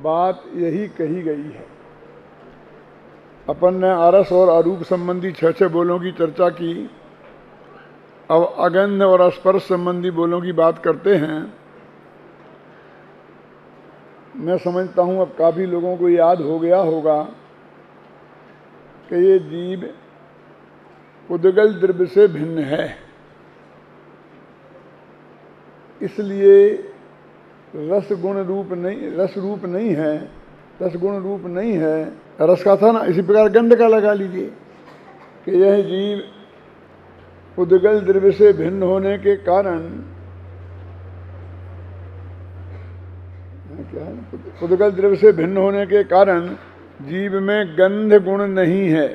बात यही कही गई है। अपन ने आरस और अरूप संबंधी 6 बोलों की चर्चा की। अब अगंध और स्पर्श संबंधी बोलों की बात करते हैं। मैं समझता हूँ अब काफ़ी लोगों को याद हो गया होगा कि ये जीव उद्गल द्रव्य से भिन्न है, इसलिए रस रूप नहीं है, रस गुण रूप नहीं है। रस का था ना, इसी प्रकार गंध का लगा लीजिए कि यह जीव उद्गल द्रव्य से भिन्न होने के कारण, क्या है, उद्गल द्रव्य से भिन्न होने के कारण जीव में गंध गुण नहीं है,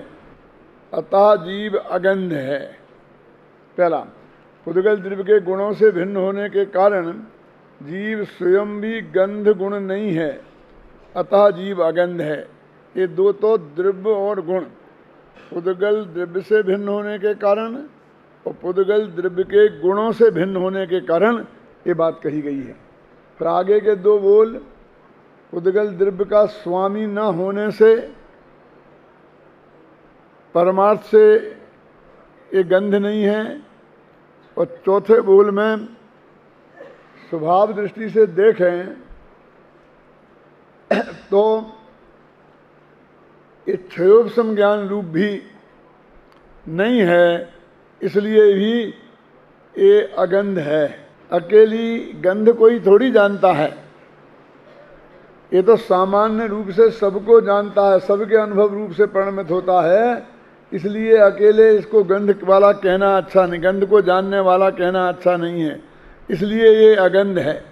अतः जीव अगंध है। पहला, उद्गल द्रव्य के गुणों से भिन्न होने के कारण जीव स्वयं भी गंध गुण नहीं है, अतः जीव अगंध है। ये दो तो द्रव्य और गुण, उद्गल द्रव्य से भिन्न होने के कारण और उद्गल द्रव्य के गुणों से भिन्न होने के कारण ये बात कही गई है। फिर आगे के 2 बोल, उद्गल द्रव्य का स्वामी न होने से परमार्थ से ये गंध नहीं है, और चौथे बोल में स्वभाव दृष्टि से देखें तो ये क्षयोपशम ज्ञान रूप भी नहीं है, इसलिए भी ये अगंध है। अकेली गंध कोई थोड़ी जानता है, ये तो सामान्य रूप से सबको जानता है, सबके अनुभव रूप से परिणमित होता है, इसलिए अकेले इसको गंध वाला कहना अच्छा नहीं, गंध को जानने वाला कहना अच्छा नहीं है, इसलिए ये अगंध है।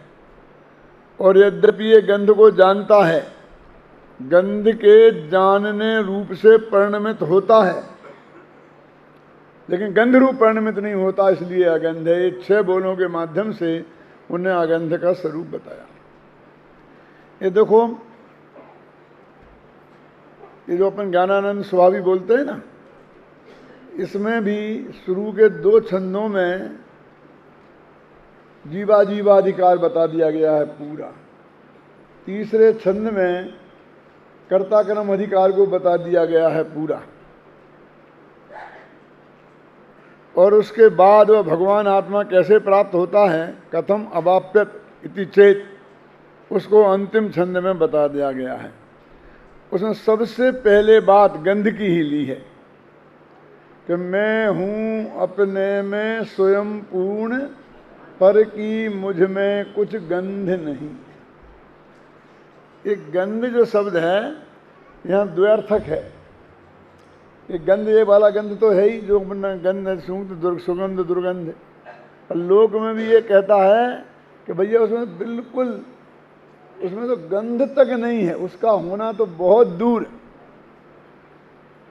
और यद्यपि ये गंध को जानता है, गंध के जानने रूप से परिणमित होता है, लेकिन गंध रूप परिणमित नहीं होता, इसलिए अगंध है। ये 6 बोलों के माध्यम से उन्हें अगंध का स्वरूप बताया। ये देखो, ये जो अपन ज्ञानानंद स्वभावी बोलते हैं ना, इसमें भी शुरू के 2 छंदों में जीवाधिकार बता दिया गया है पूरा। तीसरे छंद में कर्ता कर्म अधिकार को बता दिया गया है पूरा, और उसके बाद वह भगवान आत्मा कैसे प्राप्त होता है, कथम अवाप्यत इति चेत, उसको अंतिम छंद में बता दिया गया है। उसने सबसे पहले बात गंध की ही ली है कि मैं हूँ अपने में स्वयं पूर्ण, पर की मुझ में कुछ गंध नहीं। एक गंध जो शब्द है यहाँ द्व्यर्थक है। ये गंध, ये वाला गंध तो है ही, जो गंध सुगंध दुर्गंध, और लोक में भी ये कहता है कि भैया उसमें बिल्कुल, उसमें तो गंध तक नहीं है, उसका होना तो बहुत दूर,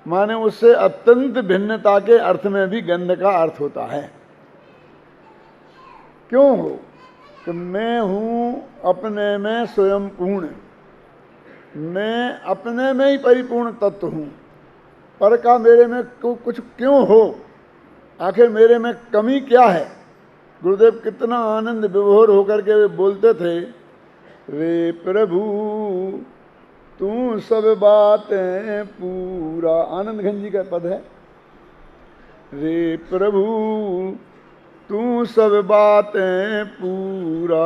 माने उससे अत्यंत भिन्नता के अर्थ में भी गंध का अर्थ होता है। क्यों हो कि मैं हूँ अपने में स्वयं पूर्ण, मैं अपने में ही परिपूर्ण तत्व हूँ, पर का मेरे में कुछ क्यों हो, आखिर मेरे में कमी क्या है। गुरुदेव कितना आनंद विभोर होकर के वे बोलते थे, रे प्रभु तू सब बातें पूरा, आनंद घन जी का पद है, रे प्रभु तू सब बातें पूरा।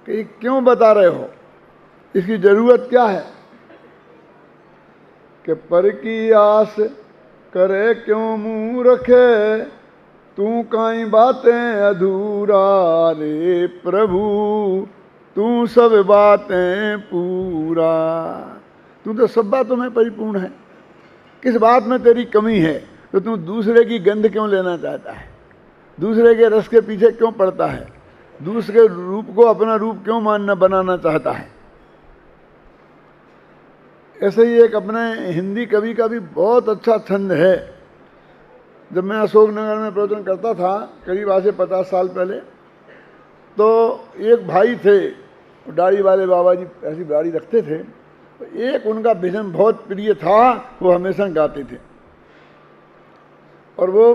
कि क्यों बता रहे हो, इसकी जरूरत क्या है, कि पर की आस करे क्यों मुंह रखे, तू काई बातें अधूरा, रे प्रभु तू सब बातें पूरा। तू तो सब बातों में परिपूर्ण है, किस बात में तेरी कमी है, तो तू दूसरे की गंध क्यों लेना चाहता है, दूसरे के रस के पीछे क्यों पड़ता है, दूसरे रूप को अपना रूप क्यों मानना बनाना चाहता है। ऐसे ही एक अपने हिंदी कवि का भी बहुत अच्छा छंद है। जब मैं अशोकनगर में प्रवचन करता था करीब आज से 50 साल पहले, तो एक भाई थे, दाढ़ी वाले बाबा जी ऐसी दाढ़ी रखते थे, तो एक उनका भजन बहुत प्रिय था, वो हमेशा गाते थे, और वो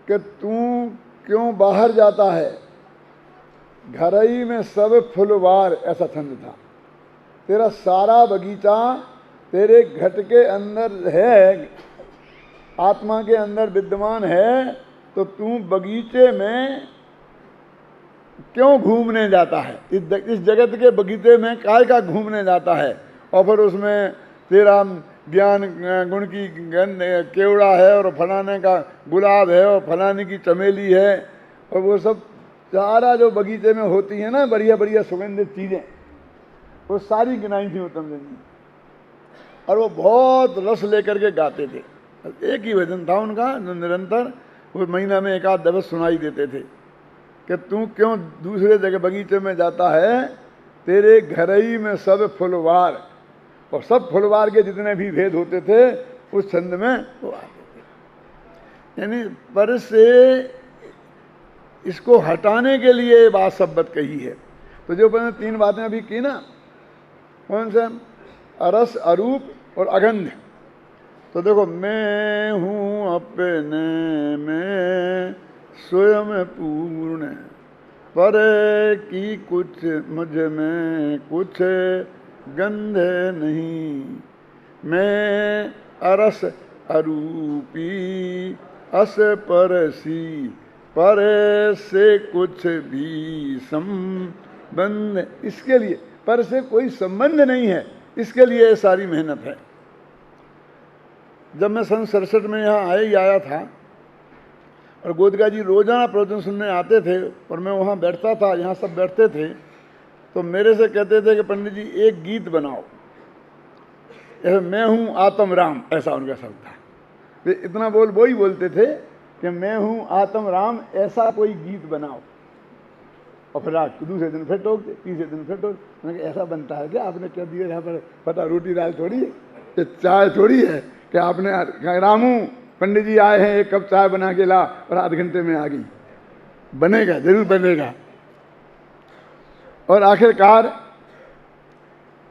कि तू क्यों बाहर जाता है, घरई में सब फुलवार, ऐसा छंद था। तेरा सारा बगीचा तेरे घट के अंदर है, आत्मा के अंदर विद्यमान है, तो तू बगीचे में क्यों घूमने जाता है? इस जगत के बगीचे में काय का घूमने जाता है? और फिर उसमें तेरा ज्ञान गुण की केवड़ा है, और फलाने का गुलाब है, और फलाने की चमेली है, और वो सब सारा जो बगीचे में होती है ना बढ़िया बढ़िया सुगंधित चीज़ें, वो सारी गिनाई थी उत्तम जन जी। और वो बहुत रस लेकर के गाते थे। एक ही भजन था उनका जो निरंतर वो महीना में एक आध दिवस सुनाई देते थे कि तू क्यों दूसरे जगह बगीचे में जाता है, तेरे घरई में सब फुलवार। और सब फुलवार के जितने भी भेद होते थे उस छंद में वो आते थे। यानी पर से इसको हटाने के लिए ये बात शब्द कही है। तो जो मैंने 3 बातें अभी की ना, कौन से? अरस, अरूप और अगंध। तो देखो, मैं हूँ अपने में स्वयं पूर्ण, पर की कुछ मुझ में कुछ गंध नहीं। मैं अरस अरूपी अस परसी, पर से कुछ भी संबंध, इसके लिए पर से कोई संबंध नहीं है, इसके लिए सारी मेहनत है। जब मैं सन 67 में यहाँ आया था, और गोदगा जी रोजाना प्रवचन सुनने आते थे, और मैं वहाँ बैठता था, यहाँ सब बैठते थे, तो मेरे से कहते थे कि पंडित जी एक गीत बनाओ, जैसे मैं हूँ आत्म राम, ऐसा उनका शब्द था। वे इतना वो ही बोलते थे कि मैं हूँ आत्म राम, ऐसा कोई गीत बनाओ। और फिर रात को दूसरे दिन फिर टोक दे, तीसरे दिन फिर टोक। मैंने कहा ऐसा बनता है क्या? आपने क्या दिया यहाँ पर? पता रोटी दाल थोड़ी है, ये चाय थोड़ी है कि आपने रामू पंडित जी आए हैं, एक कप चाय बना के ला, और आध घंटे में आ गई। बनेगा, जरूर बनेगा। और आखिरकार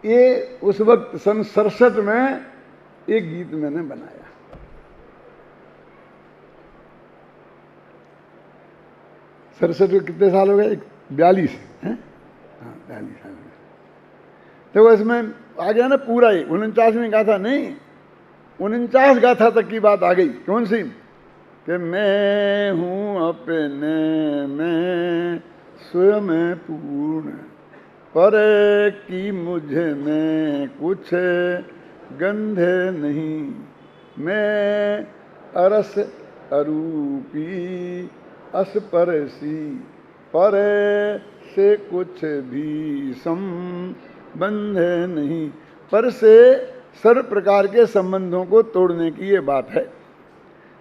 ये उस वक्त सन 67 में एक गीत मैंने बनाया। सरसठ को कितने साल हो गए? 42 हैं? हाँ, 42 साल। देखो इसमें आ गया ना पूरा ही 49वीं गाथा नहीं, 49 गाथा तक की बात आ गई। कौन सी? कि मैं हूँ अपने में स्वयं पूर्ण, पर की मुझे में कुछ गंध नहीं। मैं अरस अरूपी अस परसी, पर से कुछ भी संबंध नहीं। पर से सर्व प्रकार के संबंधों को तोड़ने की ये बात है।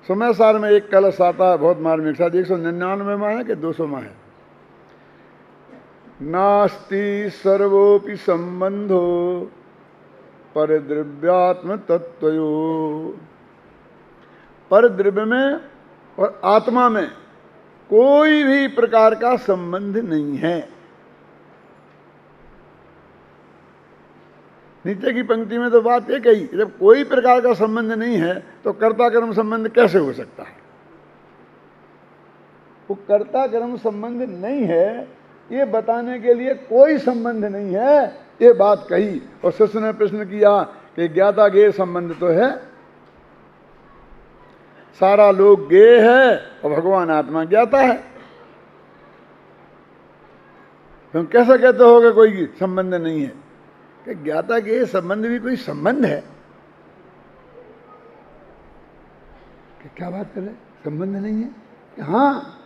समय सार में एक कलश आता है, बहुत मार्मिक साथ, 199 माह है कि 200 माह है। नास्ति सर्वोपि संबंधो पर द्रव्यात्म तत्वयो। पर द्रव्य में और आत्मा में कोई भी प्रकार का संबंध नहीं है। नीचे की पंक्ति में तो बात ये कही, जब कोई प्रकार का संबंध नहीं है तो कर्ता कर्म संबंध कैसे हो सकता है? वो कर्ता कर्म संबंध नहीं है, ये बताने के लिए कोई संबंध नहीं है, ये बात कही। और शिष्य ने प्रश्न किया कि ज्ञाता ज्ञेय संबंध तो है, सारा लोग ज्ञेय है और भगवान आत्मा ज्ञाता है, तुम कैसे कहते हो कि कोई संबंध नहीं है? कि ज्ञाता के संबंध भी कोई संबंध है? कि क्या बात कर रहे, संबंध नहीं है? कि हाँ,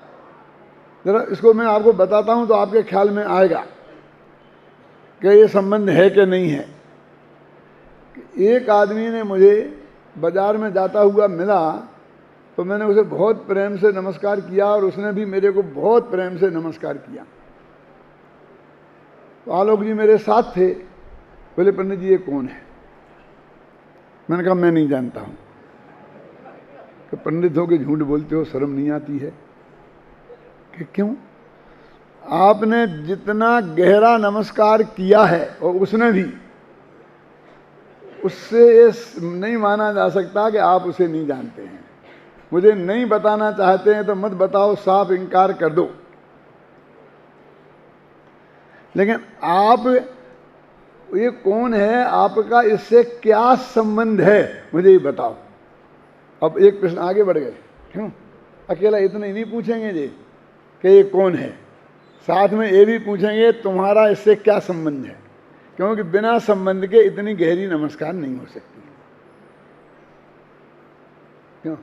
जरा इसको मैं आपको बताता हूं तो आपके ख्याल में आएगा कि ये संबंध है कि नहीं है। एक आदमी ने मुझे बाजार में जाता हुआ मिला, तो मैंने उसे बहुत प्रेम से नमस्कार किया और उसने भी मेरे को बहुत प्रेम से नमस्कार किया। तो आलोक जी मेरे साथ थे, बोले पंडित जी ये कौन है? मैंने कहा मैं नहीं जानता हूं। कि पंडित हो के झूठ बोलते हो, शर्म नहीं आती है? कि क्यों? आपने जितना गहरा नमस्कार किया है और उसने भी, उससे ये नहीं माना जा सकता कि आप उसे नहीं जानते हैं। मुझे नहीं बताना चाहते हैं तो मत बताओ, साफ इनकार कर दो। लेकिन आप ये कौन है, आपका इससे क्या संबंध है, मुझे ये बताओ। अब एक प्रश्न आगे बढ़ गए। क्यों अकेला इतना ही नहीं पूछेंगे जी कि ये कौन है, साथ में ये भी पूछेंगे तुम्हारा इससे क्या संबंध है, क्योंकि बिना संबंध के इतनी गहरी नमस्कार नहीं हो सकती। क्यों?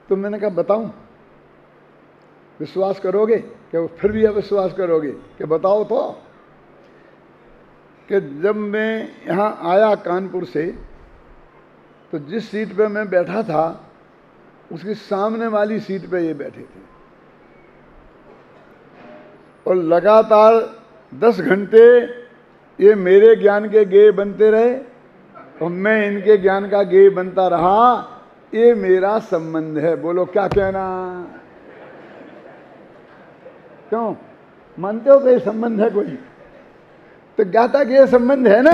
तो मैंने कहा बताऊं, विश्वास करोगे कि फिर भी अविश्वास करोगे कि बताओ तो। कि जब मैं यहाँ आया कानपुर से, तो जिस सीट पे मैं बैठा था उसकी सामने वाली सीट पे ये बैठे थे, और लगातार 10 घंटे ये मेरे ज्ञान के गेय बनते रहे और मैं इनके ज्ञान का गेय बनता रहा। ये मेरा संबंध है। बोलो क्या कहना? क्यों मानते हो कि संबंध है कोई? तो ज्ञाता के संबंध है ना,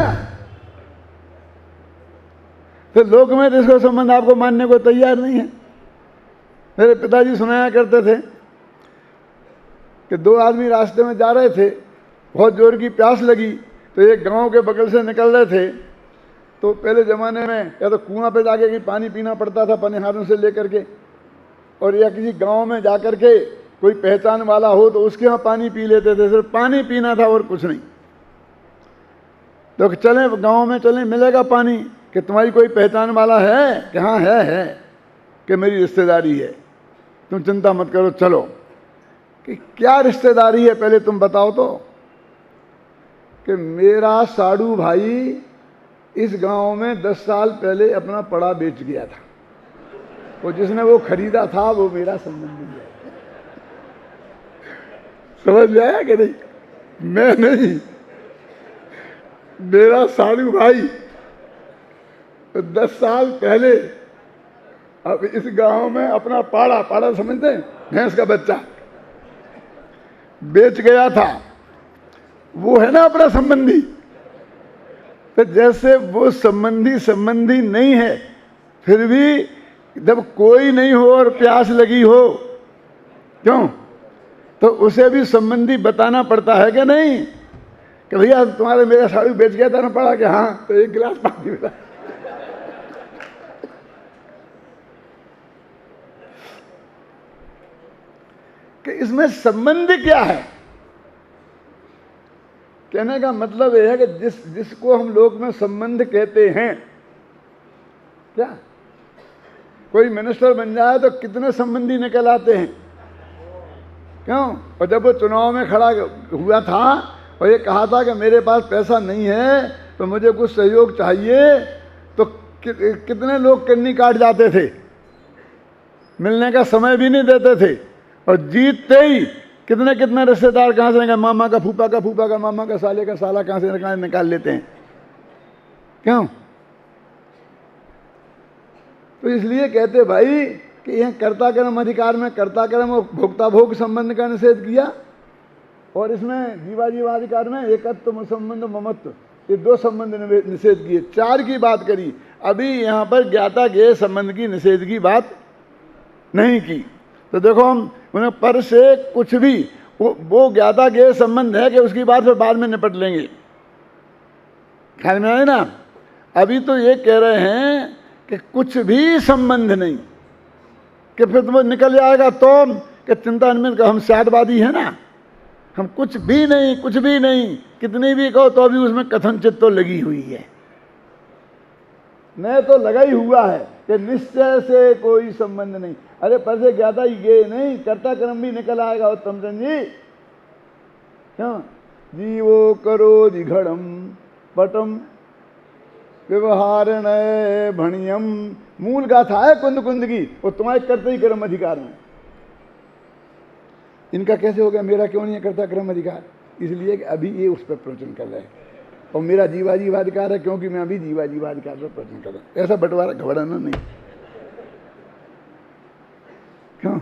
तो लोक में तो इसको संबंध आपको मानने को तैयार नहीं है। मेरे पिताजी सुनाया करते थे कि 2 आदमी रास्ते में जा रहे थे, बहुत जोर की प्यास लगी, तो एक गांव के बगल से निकल रहे थे। तो पहले ज़माने में या तो कुआं पे जाके कि पानी पीना पड़ता था पनिहारों से लेकर के, और या किसी गांव में जाकर के कोई पहचान वाला हो तो उसके यहाँ पानी पी लेते थे। सिर्फ पानी पीना था और कुछ नहीं। तो चलें गांव में, चलें, मिलेगा पानी। कि तुम्हारी कोई पहचान वाला है? कि हाँ है कि मेरी रिश्तेदारी है, तुम चिंता मत करो, चलो। कि क्या रिश्तेदारी है पहले तुम बताओ तो। कि मेरा साड़ू भाई इस गांव में 10 साल पहले अपना पड़ा बेच गया था, और जिसने वो खरीदा था वो मेरा संबंधी है। समझ में आया कि नहीं? मैं नहीं, मेरा साड़ू भाई 10 साल पहले अब इस गांव में अपना पाड़ा समझते हैं, भैंस का बच्चा बेच गया था। वो है ना अपना संबंधी। तो जैसे वो संबंधी नहीं है, फिर भी जब कोई नहीं हो और प्यास लगी हो, क्यों, तो उसे भी संबंधी बताना पड़ता है कि नहीं? कि भैया तुम्हारे मेरा साड़ू बेच गया था ना पड़ा, कि हाँ, तो 1 गिलास पानी मिला। कि इसमें संबंध क्या है? कहने का मतलब यह है कि जिसको हम लोक में संबंध कहते हैं, क्या कोई मिनिस्टर बन जाए तो कितने संबंधी निकल आते हैं, क्यों? और जब वो चुनाव में खड़ा हुआ था और ये कहा था कि मेरे पास पैसा नहीं है तो मुझे कुछ सहयोग चाहिए, तो कितने लोग कन्नी काट जाते थे, मिलने का समय भी नहीं देते थे। और जीतते ही कितने रिश्तेदार कहाँ से निकाल, मामा का फूफा का मामा का साले का साला कहाँ से निकाल लेते हैं, क्यों? तो इसलिए कहते भाई कि यह कर्ता कर्म अधिकार में कर्ता कर्म और भोक्ता भोग संबंध का निषेध किया, और इसमें जीवाधिकार में एकत्व संबंध ममत्व, ये 2 संबंध निषेध किए। 4 की बात करी। अभी यहाँ पर ज्ञाता ज्ञेय संबंध की निषेध की बात नहीं की। तो देखो हम उन्हें पर से कुछ भी वो ज्ञाता ज्ञेय संबंध है कि उसकी बात फिर बाद में निपट लेंगे। ख्याल में आए ना? अभी तो ये कह रहे हैं कि कुछ भी संबंध नहीं, कि फिर तुम्हें निकल जाएगा तो कि चिंता निमित्त हम स्यादवादी है ना, हम कुछ भी नहीं, कितनी भी कहो तो अभी उसमें कथनचित तो लगी हुई है। मैं तो लगा ही हुआ है कि निश्चय से कोई संबंध नहीं। अरे पर से ज्ञाता ही गे नहीं, कर्ता कर्म भी निकल आएगा उत्तम चंद जी। क्यों? जीवो करो दिघड़म पटम व्यवहारण भणियम, मूल गाथा है कुंद की, और तुम्हारे कर्ता ही कर्म अधिकार में। इनका कैसे हो गया, मेरा क्यों नहीं है कर्ता कर्म अधिकार? इसलिए कि अभी ये उस पर प्रवचन कर रहे हैं, और मेरा जीवाधिकार है क्योंकि मैं अभी जीवाधिकार पर प्रवचन कर रहा हूं। ऐसा बंटवारा घबराना नहीं। क्यों?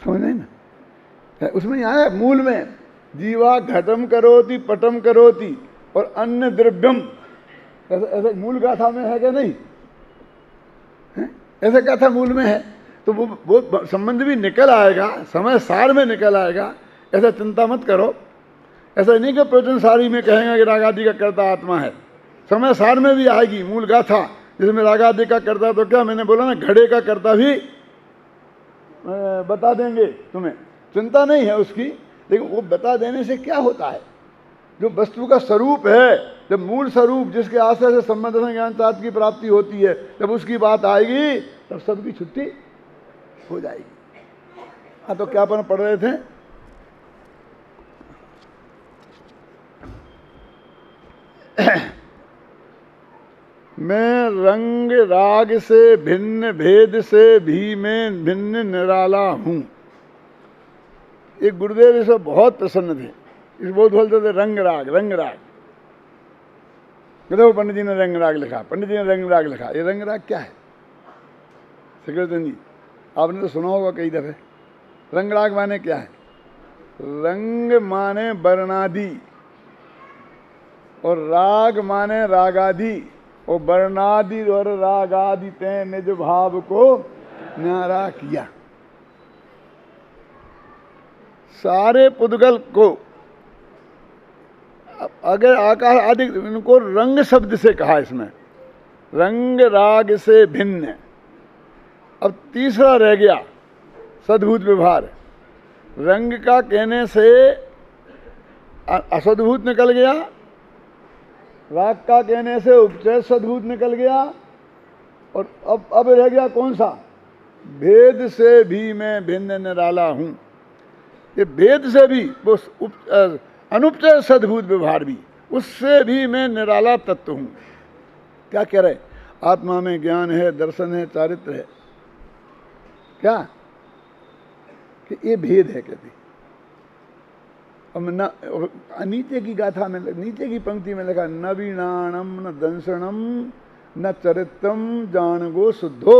समझ नहीं ना? उसमें आया मूल में जीवा घटम करोति पटम करोति और अन्य द्रव्यम, ऐसा मूल गाथा में है क्या नहीं है? ऐसा गाथा मूल में है। तो वो संबंध भी निकल आएगा, समय सार में निकल आएगा। ऐसा चिंता मत करो। ऐसा नहीं कि प्रवचन सारी में कहेंगे कि रागादि का कर्ता आत्मा है, समय सार में भी आएगी मूल गाथा जिसमें रागादि का कर्ता। तो क्या मैंने बोला ना, घड़े का कर्ता भी बता देंगे तुम्हें, चिंता नहीं है उसकी। लेकिन वो बता देने से क्या होता है, जो वस्तु का स्वरूप है, जब मूल स्वरूप जिसके आश्रय से संबंध ज्ञान साथ की प्राप्ति होती है, जब उसकी बात आएगी तब सबकी छुट्टी हो जाएगी। हाँ, तो क्या अपन पढ़ रहे थे? मैं रंग राग से भिन्न, भेद से भी मैं भिन्न निराला हूं। एक गुरुदेव इसे बहुत प्रसन्न थे, इस बहुत बोलते थे रंग राग रंग राग। देखो पंडित जी ने रंग राग लिखा, पंडित जी ने रंग राग लिखा। ये रंग राग क्या है? सिकरचंद जी, आपने तो सुना होगा कई दफे। रंग राग माने क्या है? रंग माने वर्णादि, और राग माने रागादि, और वर्णादि और रागादि ते निज भाव को न्यारा किया। सारे पुद्गल को अगर आकाश आदि, इनको रंग शब्द से कहा इसमें, रंग राग से भिन्न। अब तीसरा रह गया सद्भूत व्यवहार। रंग का कहने से असद्भूत निकल गया, राग का कहने से उपचय सद्भूत निकल गया, और अब रह गया कौन सा? भेद से भी मैं भिन्न निराला हूं। ये भेद से भी, वो अनुपचय सद्भूत व्यवहार भी, उससे भी मैं निराला तत्व हूं। क्या कह रहे? आत्मा में ज्ञान है, दर्शन है, चारित्र है। क्या कि ये भेद है कहती। और नीचे की गाथा में, नीचे की पंक्ति में लिखा, न वीणाणम न दंसनम न चरित्रम जानगो शुद्धो।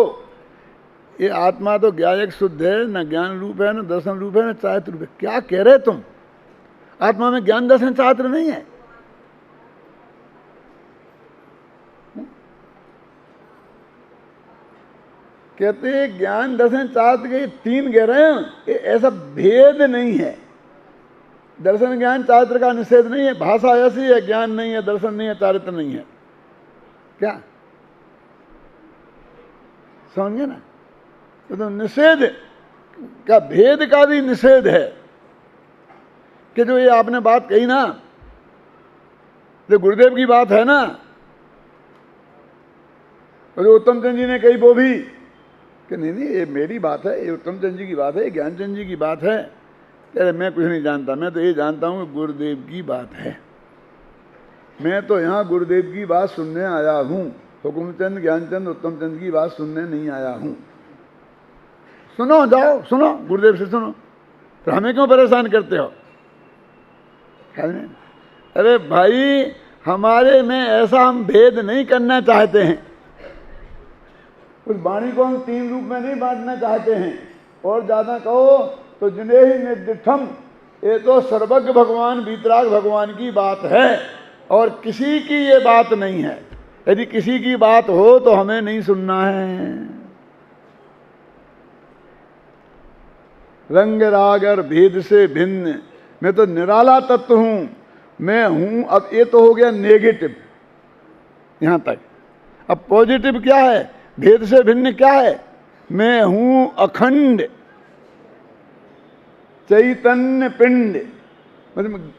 ये आत्मा तो ज्ञायक शुद्ध है, न ज्ञान रूप है, न दर्शन रूप है, न चारित्र रूप है। क्या कह रहे तुम? आत्मा में ज्ञान दर्शन चारित्र नहीं है। कहते ज्ञान दर्शन चारित्र के तीन कह रहे हैं, ऐसा भेद नहीं है। दर्शन ज्ञान चारित्र का निषेध नहीं है। भाषा ऐसी है, ज्ञान नहीं है, दर्शन नहीं है, चारित्र नहीं है। क्या समझ गए ना? तो निषेध का, भेद का भी निषेध है। कि जो ये आपने बात कही ना, जो गुरुदेव की बात है ना, और जो उत्तम चंद जी ने कही वो भी, कि नहीं ये मेरी बात है, ये उत्तम चंद जी की बात है, ये ज्ञानचंद जी की बात है। अरे मैं कुछ नहीं जानता, मैं तो ये जानता हूँ कि गुरुदेव की बात है। मैं तो यहाँ गुरुदेव की बात सुनने आया हूँ, हुकुमचंद, ज्ञानचंद, उत्तम चंद की बात सुनने नहीं आया हूँ। सुनो, जाओ सुनो, गुरुदेव से सुनो, तो हमें क्यों परेशान करते हो? अरे भाई, हमारे में ऐसा हम भेद नहीं करना चाहते हैं। उस वाणी को हम तीन रूप में नहीं बांटना चाहते हैं। और ज्यादा कहो तो जिन्हें ही निर्दिठम, ये तो सर्वज्ञ भगवान, वीतराग भगवान की बात है, और किसी की ये बात नहीं है। यदि किसी की बात हो तो हमें नहीं सुनना है। रंग राग और भेद से भिन्न, मैं तो निराला तत्व हूं, मैं हूं। अब ये तो हो गया नेगेटिव यहां तक। अब पॉजिटिव क्या है? भेद से भिन्न क्या है? मैं हूं अखंड चैतन्य पिंड। मतलब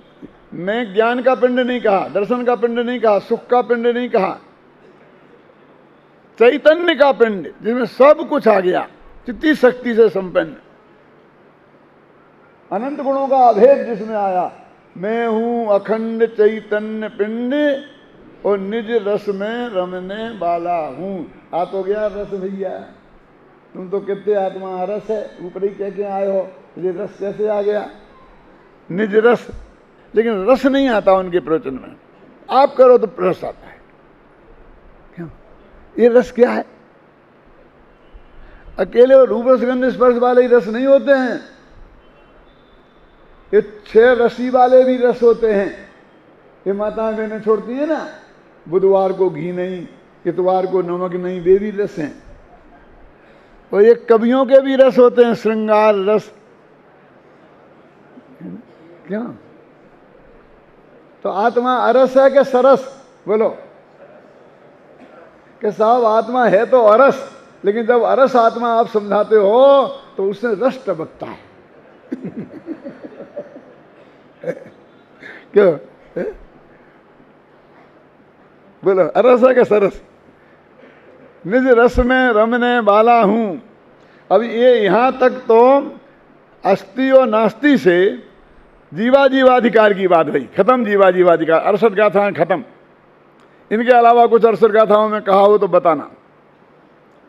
मैं ज्ञान का पिंड नहीं कहा, दर्शन का पिंड नहीं कहा, सुख का पिंड नहीं कहा, चैतन्य का पिंड जिसमें सब कुछ आ गया, चित्ती शक्ति से संपन्न, अनंत गुणों का अभेद जिसमें आया। मैं हूं अखंड चैतन्य पिंड और निज रस में रमने वाला हूं। आ तो गया रस भैया, तुम तो कितने आत्मा रस है, ऊपर ही कह के आए हो, ये रस कैसे आ गया? निज रस। लेकिन रस नहीं आता उनके प्रवचन में। आप करो तो रस आता है। क्यों? ये रस क्या है? अकेले और रूप रसगंध स्पर्श वाले ही रस नहीं होते हैं, ये 6 रसी वाले भी रस होते हैं। ये माताएं बहनें छोड़ती है ना, बुधवार को घी नहीं, इतवार को नमक नहीं, वे भी रस हैं। और ये कवियों के भी रस होते हैं, श्रृंगार रस, क्या? तो आत्मा अरस है कि सरस? बोलो कि साहब आत्मा है तो अरस, लेकिन जब अरस आत्मा आप समझाते हो तो उससे रस टपकता है। क्यों? बोलो अरस है कि सरस? निज रस में रमने वाला हूं। अब ये यहां तक तो अस्ति और नास्ति से जीवा जीवाधिकार की बात हुई, खत्म जीवा जीवाधिकार, 68 गाथाएं खत्म। इनके अलावा कुछ 68 गाथाओं में कहा हो तो बताना।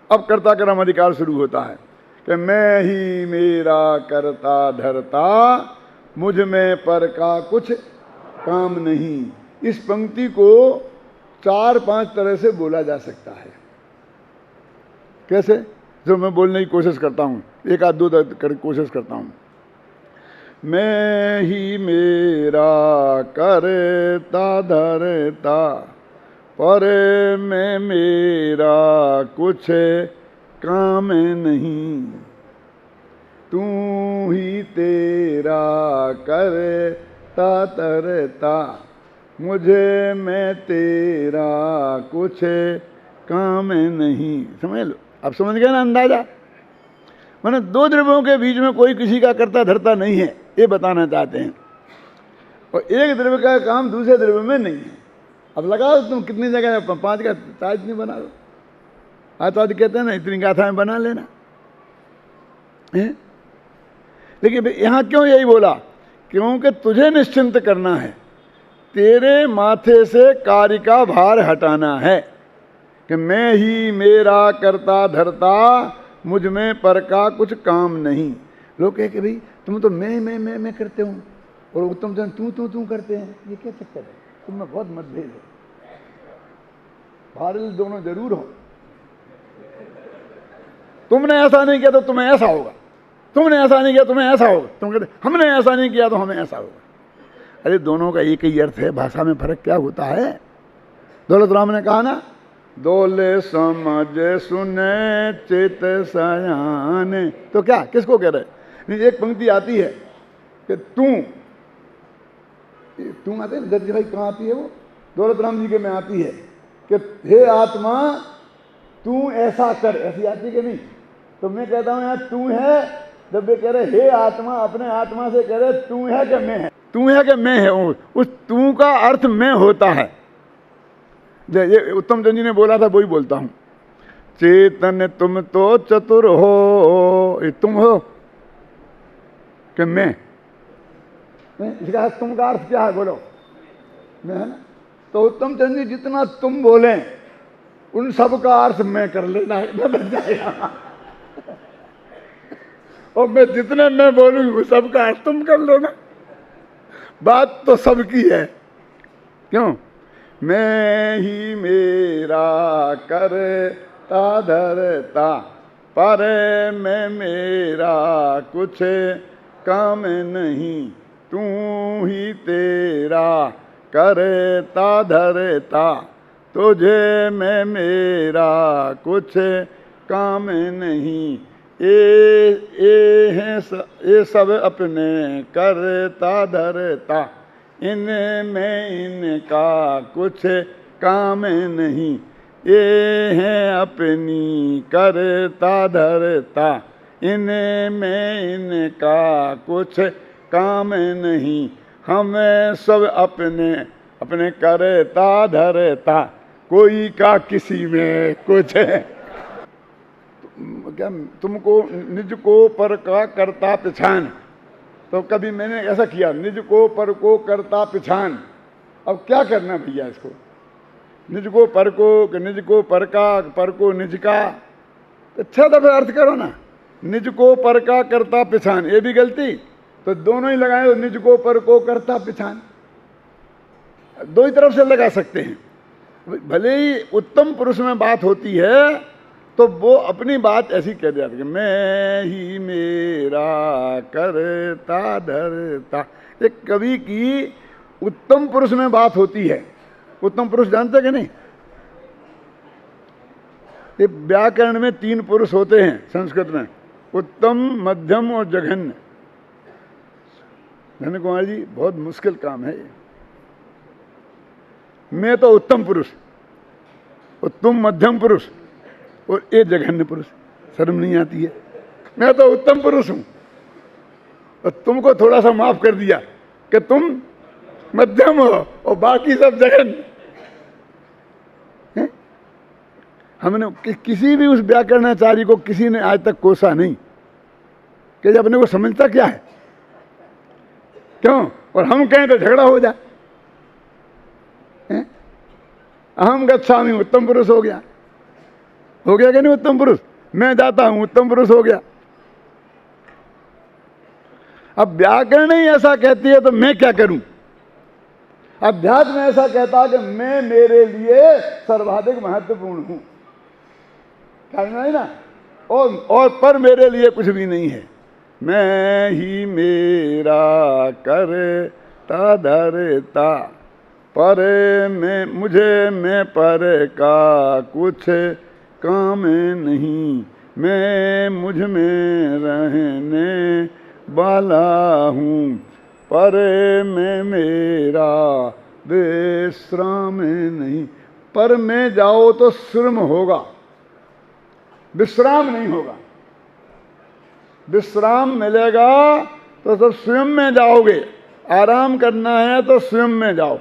अब कर्ता कर्म अधिकार शुरू होता है कि मैं ही मेरा करता धरता, मुझ में पर का कुछ काम नहीं। इस पंक्ति को 4-5 तरह से बोला जा सकता है। कैसे? जो मैं बोलने की कोशिश करता हूँ, 1-2 कोशिश करता हूँ। मैं ही मेरा करता धरता, पर मैं मेरा कुछ काम नहीं। तू ही तेरा करता तरता, मुझे मैं तेरा कुछ काम नहीं। समझ लो, अब समझ गए ना अंदाजा? मैंने 2 द्रव्यों के बीच में कोई किसी का करता धरता नहीं है, ये बताना चाहते हैं। और एक द्रव्य का काम दूसरे द्रव्य में नहीं है। अब लगाओ तुम कितनी जगह 5 का ताज नहीं बना दो। आज कहते हैं ना इतनी गाथाएं बना लेना है? लेकिन यहां क्यों यही बोला? क्योंकि तुझे निश्चिंत करना है, तेरे माथे से कार्य का भार हटाना है कि मैं ही मेरा करता धरता, मुझ में पर का कुछ काम नहीं। लोग कहे कि भाई तुम तो मैं करते हो और उत्तम जन तू करते हैं, ये क्या चक्कर है? तुम में बहुत मतभेद है। भारत दोनों जरूर हो। तुमने ऐसा नहीं किया तो तुम्हें ऐसा होगा, तुमने ऐसा नहीं किया तुम्हें ऐसा होगा। तुम कहते हमने ऐसा नहीं किया तो हमें ऐसा होगा। अरे दोनों का एक ही अर्थ है, भाषा में फर्क क्या होता है? दौलत राम ने कहा ना, दोले समझ सुने चित सयाने। तो क्या किसको कह रहे? एक पंक्ति आती है कि तू आते हैं दर्जी भाई, कहाँ आती है वो? दौलत राम जी के में आती है कि हे आत्मा तू ऐसा कर, ऐसी आती कि नहीं? तो मैं कहता हूँ यार तू है, जब वे कह रहे हे आत्मा, अपने आत्मा से कह रहे तू है कि मैं है? तू है कि मैं है? उस तू का अर्थ मैं होता है। ये उत्तम चंद जी ने बोला था, वही बोलता हूं। चेतन तुम तो चतुर हो, ये तुम हो कि मैं? इसका तुम का अर्थ क्या है बोलो? मैं है ना? तो उत्तम चंद जी जितना तुम बोले उन सब का अर्थ मैं कर लेना है, मैं बन जाएगा। और मैं जितने मैं बोलूँ वो सब का अर्थ तुम कर लेना। बात तो सबकी है। क्यों? मैं ही मेरा करता धरता, पर मैं मेरा कुछ काम नहीं। तू ही तेरा करता धरता, तुझे मैं मेरा कुछ काम नहीं। ये सब अपने करता धरता, इनमें इनका कुछ काम नहीं। ये हैं अपनी करता धरता, इनमें इनका कुछ काम नहीं। हमें सब अपने अपने करता धरता, कोई का किसी में कुछ है। क्या तुमको निज को पर का करता पहचान? तो कभी मैंने ऐसा किया, निज को पर को करता पहचान। अब क्या करना भैया इसको? निज को पर को, निज को पर का, पर को निज का। अच्छा तो फिर अर्थ करो ना, निज को पर का करता पहचान। ये भी गलती, तो दोनों ही लगाए, निज को पर को करता पहचान। दो ही तरफ से लगा सकते हैं। भले ही उत्तम पुरुष में बात होती है तो वो अपनी बात ऐसी कह दिया कि मैं ही मेरा करता धरता। एक कवि की उत्तम पुरुष में बात होती है। उत्तम पुरुष जानते कि नहीं? ये व्याकरण में 3 पुरुष होते हैं संस्कृत में, उत्तम, मध्यम और जघन्य। धन्य कुमार जी, बहुत मुश्किल काम है ये। मैं तो उत्तम पुरुष, और तुम मध्यम पुरुष, और ये जघन्य पुरुष। शर्म नहीं आती है? मैं तो उत्तम पुरुष हूं और तुमको थोड़ा सा माफ कर दिया कि तुम मध्यम हो और बाकी सब जघन्य। हमने किसी भी उस व्याकरणाचार्य को किसी ने आज तक कोसा नहीं कि जब अपने को समझता क्या है, क्यों? और हम कहें तो झगड़ा हो जाए। अहम गच्छामि, उत्तम पुरुष हो गया कि नहीं? उत्तम पुरुष। मैं जाता हूं, उत्तम पुरुष हो गया। अब व्याकरण ही ऐसा कहती है तो मैं क्या करूं? अध्यात्म ऐसा कहता है कि मैं मेरे लिए सर्वाधिक महत्वपूर्ण हूं, कहना है ना, और पर मेरे लिए कुछ भी नहीं है। मैं ही मेरा करता धरता, पर मैं पर का कुछ काम नहीं। मैं मुझ में रहने वाला हूँ, पर मैं मेरा विश्राम नहीं। पर में जाओ तो श्रम होगा, विश्राम नहीं होगा। विश्राम मिलेगा तो सब स्वयं में जाओगे। आराम करना है तो स्वयं में जाओ।